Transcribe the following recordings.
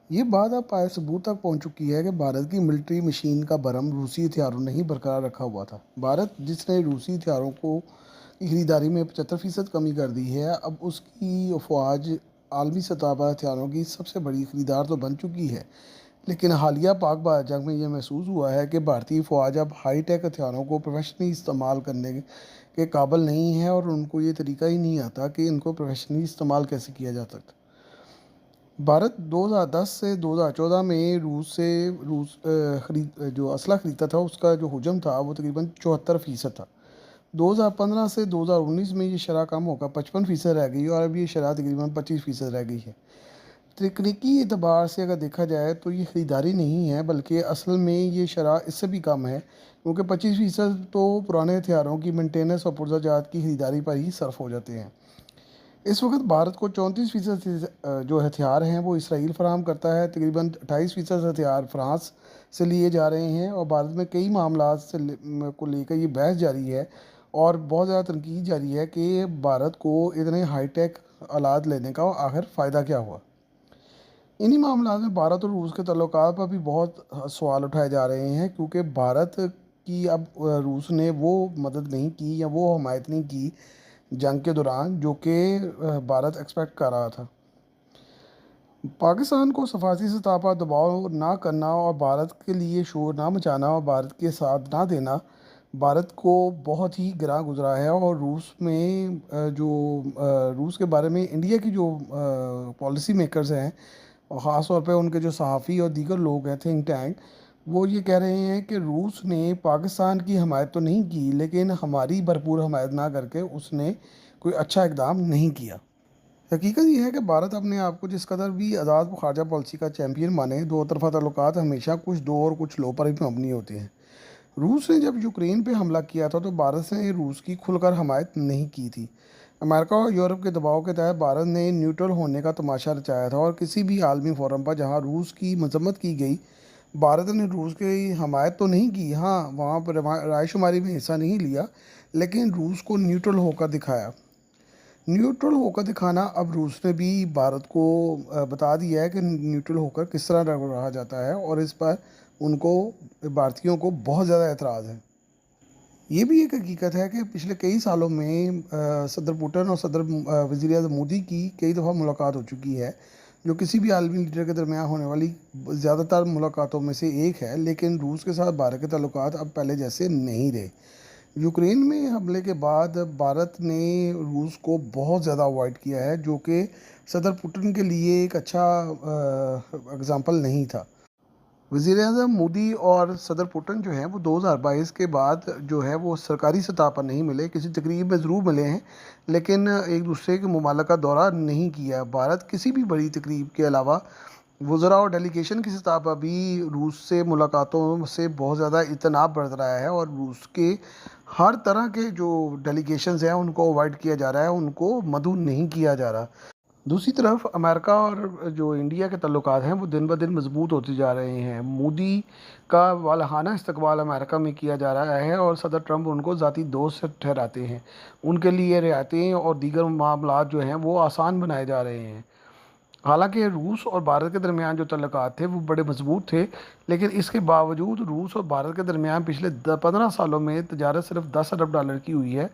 ये बात अब पाए सबूत तक पहुंच चुकी है कि भारत की मिलिट्री मशीन का भरम रूसी हथियारों ने ही बरकरार रखा हुआ था। भारत जिसने रूसी हथियारों को की खरीदारी में 75% कमी कर दी है, अब उसकी अफवाज आलमी सतह पर हथियारों की सबसे बड़ी खरीदार तो बन चुकी है। लेकिन हालिया पाक भारत जंग में यह महसूस हुआ है कि भारतीय फ़ौज अब हाईटेक हथियारों को प्रोफेशनली इस्तेमाल करने के काबिल नहीं है, और उनको ये तरीका ही नहीं आता कि इनको प्रोफेशनली इस्तेमाल कैसे किया जा सकता। भारत 2010 से 2014 में रूस खरीद जो असला खरीदता था, उसका जो हजम था वो तकरीबन 74% था। 2015 से 2019 में ये शरह कम होकर 55% रह गई, और अब ये शरह तकरीबन 25% रह गई है। तकनीकी एतबार से अगर देखा जाए तो ये ख़रीदारी नहीं है, बल्कि असल में ये शरह इससे भी कम है, क्योंकि 25% तो पुराने हथियारों की मेंटेनेंस और पुर्जाजात की खरीदारी पर ही सर्फ हो जाते हैं। इस वक्त भारत को 34% जो हथियार हैं वो इसराइल फराहम करता है। तकरीबन 28% हथियार फ्रांस से लिए जा रहे हैं, और भारत में कई मामला को लेकर ये बहस जारी है और बहुत ज़्यादा तनकीद जारी है कि भारत को इतने हाईटेक आलात लेने का आखिर फ़ायदा क्या हुआ। इन्हीं मामलों में भारत और रूस के तल्लुकात पर भी बहुत सवाल उठाए जा रहे हैं, क्योंकि भारत की अब रूस ने वो मदद नहीं की या वो हमायत नहीं की जंग के दौरान जो कि भारत एक्सपेक्ट कर रहा था। पाकिस्तान को सफारती सतह पर दबाव ना करना और भारत के लिए शोर ना मचाना और भारत के साथ ना देना भारत को बहुत ही गिरा गुजरा है। और रूस में रूस के बारे में इंडिया की जो पॉलिसी मेकर्स हैं, और ख़ास तौर पे उनके जो सहाफ़ी और दीगर लोग हैं, थिंक टैंक, वो ये कह रहे हैं कि रूस ने पाकिस्तान की हमायत तो नहीं की, लेकिन हमारी भरपूर हमायत ना करके उसने कोई अच्छा इकदाम नहीं किया। हकीकत यह है कि भारत अपने आप को जिस कदर भी आज़ाद ख़ारजा पॉलिसी का चैम्पियन माने, दो तरफ़ा ताल्लुकात हमेशा कुछ दो और कुछ लो पर ही मबनी होते हैं। रूस ने जब यूक्रेन पे हमला किया था तो भारत ने रूस की खुलकर हमायत नहीं की थी। अमेरिका और यूरोप के दबाव के तहत भारत ने न्यूट्रल होने का तमाशा रचाया था, और किसी भी आलमी फोरम पर जहां रूस की मजम्मत की गई, भारत ने रूस की हमायत तो नहीं की। हाँ, वहाँ पर रायशुमारी में हिस्सा नहीं लिया, लेकिन रूस को न्यूट्रल होकर दिखाया। न्यूट्रल होकर दिखाना अब रूस ने भी भारत को बता दिया है कि न्यूट्रल होकर किस तरह रहा जाता है, और इस पर उनको भारतीयों को बहुत ज़्यादा एतराज़ है। ये भी एक हकीकत है कि पिछले कई सालों में सदर पुतिन और सदर वज़ीर आज़म मोदी की कई दफ़ा मुलाकात हो चुकी है, जो किसी भी आलमी लीडर के दरमियान होने वाली ज़्यादातर मुलाकातों में से एक है। लेकिन रूस के साथ भारत के ताल्लुकात अब पहले जैसे नहीं रहे। यूक्रेन में हमले के बाद भारत ने रूस को बहुत ज़्यादा अवॉइड किया है, जो कि सदर पुतिन के लिए एक अच्छा एग्ज़ाम्पल नहीं था। वज़ीर-ए-आज़म मोदी और सदर पुतिन जो हैं वो 2022 के बाद जो है वो सरकारी सतह पर नहीं मिले, किसी तकरीब में ज़रूर मिले हैं, लेकिन एक दूसरे के ममालिक का दौरा नहीं किया। भारत किसी भी बड़ी तकरीब के अलावा वज़रा और डेलीगेशन की सतह पर भी रूस से मुलाकातों से बहुत ज़्यादा इजतनाब बरत रहा है, और रूस के हर तरह के जो डेलीगेशंस हैं उनको अवॉइड किया जा रहा है, उनको मद्दू नहीं किया जा रहा। दूसरी तरफ अमेरिका और जो इंडिया के ताल्लुकात हैं वो दिन ब दिन मजबूत होते जा रहे हैं। मोदी का वालहाना इस्तकबाल अमेरिका में किया जा रहा है, और सदर ट्रंप उनको ज़ाती दोस्त ठहराते हैं। उनके लिए रियायतें और दीगर मामलात जो हैं वो आसान बनाए जा रहे हैं। हालांकि रूस और भारत के दरमियान जो ताल्लुकात थे वो बड़े मजबूत थे, लेकिन इसके बावजूद रूस और भारत के दरमियान पिछले 15 सालों में तजारत सिर्फ 10 अरब डॉलर की हुई है,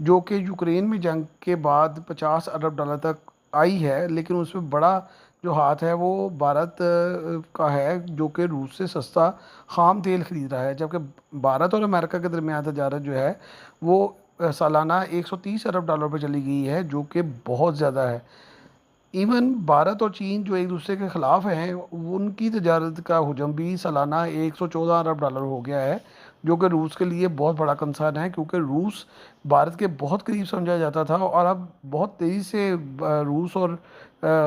जो कि यूक्रेन में जंग के बाद 50 अरब डॉलर तक आई है। लेकिन उसमें बड़ा जो हाथ है वो भारत का है, जो कि रूस से सस्ता खाम तेल खरीद रहा है, जबकि भारत और अमेरिका के दरमियान तजारत जो है वो सालाना 130 अरब डॉलर पर चली गई है, जो कि बहुत ज़्यादा है। इवन भारत और चीन जो एक दूसरे के ख़िलाफ़ हैं, उनकी तजारत का हजम भी सालाना 114 अरब डॉलर हो गया है, जो कि रूस के लिए बहुत बड़ा कंसर्न है, क्योंकि रूस भारत के बहुत करीब समझा जाता था, और अब बहुत तेज़ी से रूस और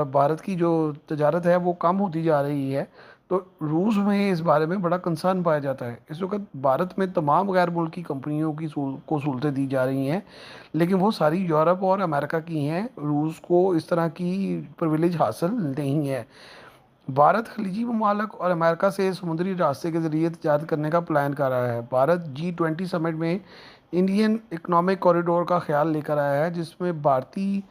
भारत की जो तजारत है वो कम होती जा रही है। तो रूस में इस बारे में बड़ा कंसर्न पाया जाता है। इस वक्त भारत में तमाम गैर मुल्की कंपनियों की को सहूलतें दी जा रही हैं, लेकिन वो सारी यूरोप और अमेरिका की हैं। रूस को इस तरह की प्रिविलेज हासिल नहीं है। भारत खलीजी ममालिक और अमेरिका से समुद्री रास्ते के ज़रिए तजारत करने का प्लान कर रहा है। भारत G20 समिट में इंडियन इकनॉमिक कॉरिडोर का ख्याल लेकर आया है, जिसमें भारतीय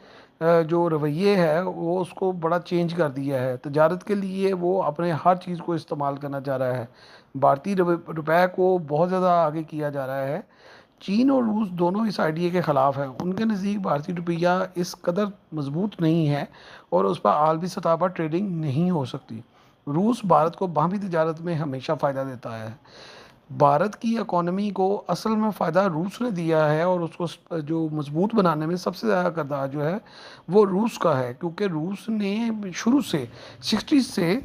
जो रवैये है वो उसको बड़ा चेंज कर दिया है। तजारत के लिए वो अपने हर चीज़ को इस्तेमाल करना चाह रहा है। भारतीय रुपए को बहुत ज़्यादा आगे किया जा रहा है। चीन और रूस दोनों इस आइडिया के ख़िलाफ़ हैं। उनके नज़दीक भारतीय रुपया इस कदर मजबूत नहीं है और उस पर आलमी सतह पर ट्रेडिंग नहीं हो सकती। रूस भारत को बाहमी तजारत में हमेशा फ़ायदा देता है। भारत की इकॉनमी को असल में फ़ायदा रूस ने दिया है और उसको जो मजबूत बनाने में सबसे ज़्यादा किरदार जो है वो रूस का है, क्योंकि रूस ने शुरू से 60 से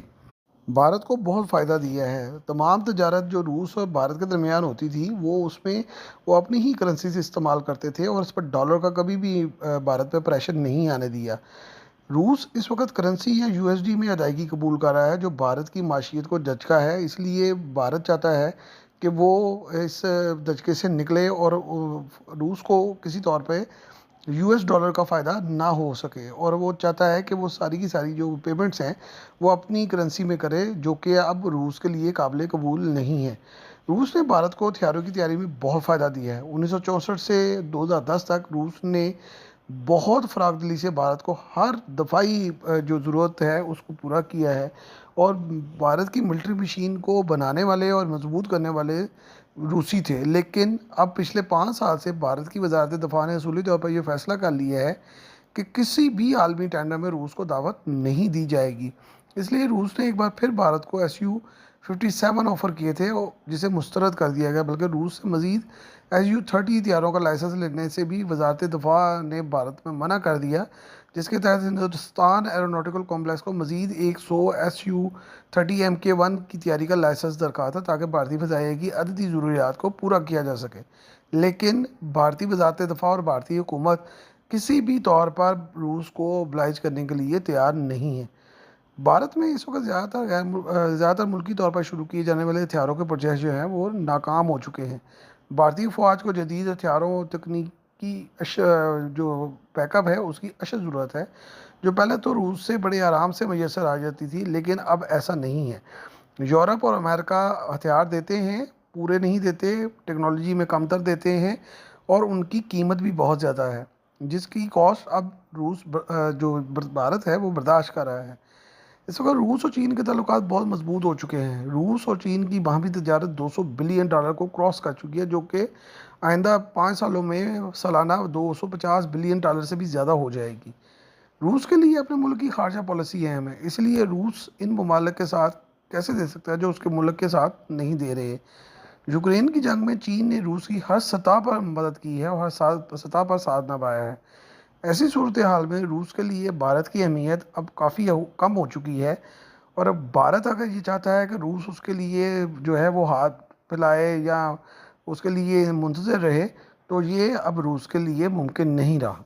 भारत को बहुत फ़ायदा दिया है। तमाम तजारत जो रूस और भारत के दरमियान होती थी वो उसमें वो अपनी ही करेंसी से इस्तेमाल करते थे और इस पर डॉलर का कभी भी भारत पे प्रेशर नहीं आने दिया। रूस इस वक्त करेंसी या यूएसडी में अदायगी कबूल कर रहा है, जो भारत की माशियत को झटका है। इसलिए भारत चाहता है कि वो इस धचके से निकले और रूस को किसी तौर पे यूएस डॉलर का फ़ायदा ना हो सके, और वो चाहता है कि वो सारी की सारी जो पेमेंट्स हैं वो अपनी करेंसी में करे, जो कि अब रूस के लिए काबिल कबूल नहीं है। रूस ने भारत को हथियारों की तैयारी में बहुत फ़ायदा दिया है। 1964 से 2010 तक रूस ने बहुत फ़रागदिली से भारत को हर दफ़ाई जो ज़रूरत है उसको पूरा किया है, और भारत की मिलिट्री मशीन को बनाने वाले और मजबूत करने वाले रूसी थे। लेकिन अब पिछले 5 साल से भारत की वजारत दफ़ा ने असूली तौर पर यह फ़ैसला कर लिया है कि किसी भी आलमी टेंडर में रूस को दावत नहीं दी जाएगी। इसलिए रूस ने एक बार फिर भारत को SU-57 ऑफ़र किए थे और जिसे मुस्तरद कर दिया गया, बल्कि रूस से मज़ीद SU-30 हथियारों का लाइसेंस लेने से भी वजारत दफ़ा ने भारत में मना कर दिया, जिसके तहत हिंदुस्तान एरोनॉटिकल कॉम्प्लेक्स को मज़ीद 100 SU-30 MK1 की तैयारी का लाइसेंस दरकार था, ताकि भारतीय फ़ज़ाइया की अददी ज़रूरियात को पूरा किया जा सके। लेकिन भारतीय वजारत दफ़ा और भारतीय हुकूमत किसी भी तौर पर रूस को ओब्लाइज करने के लिए तैयार नहीं है। भारत में इस वक्त ज़्यादातर मुल्की तौर पर शुरू किए जाने वाले हथियारों के प्रोजेक्ट जो हैं वो नाकाम हो चुके हैं। भारतीय फ़ौज को जदीद हथियारों तकनीकी जो बैकअप है उसकी अशद ज़रूरत है, जो पहले तो रूस से बड़े आराम से मैसर आ जाती थी, लेकिन अब ऐसा नहीं है। यूरोप और अमेरिका हथियार देते हैं, पूरे नहीं देते, टेक्नोलॉजी में कमतर देते हैं और उनकी कीमत भी बहुत ज़्यादा है, जिसकी कॉस्ट अब जो भारत है वो बर्दाश्त कर रहा है। इस वक्त रूस और चीन के ताल्लुकात बहुत मजबूत हो चुके हैं। रूस और चीन की बाहमी तजारत 200 बिलियन डॉलर को क्रॉस कर चुकी है, जो कि आइंदा 5 सालों में सालाना 250 बिलियन डॉलर से भी ज़्यादा हो जाएगी। रूस के लिए अपने मुल्क की खारजा पॉलिसी अहम है, इसलिए रूस इन ममालिक के साथ कैसे दे सकता है जो उसके मुल्क के साथ नहीं दे रहे। यूक्रेन की जंग में चीन ने रूस की हर सतह पर मदद की है और हर सतह पर साथ निभाया है। ऐसी सूरत हाल में रूस के लिए भारत की अहमियत अब काफ़ी कम हो चुकी है, और अब भारत अगर ये चाहता है कि रूस उसके लिए जो है वो हाथ फैलाए या उसके लिए मुंतज़र रहे, तो ये अब रूस के लिए मुमकिन नहीं रहा।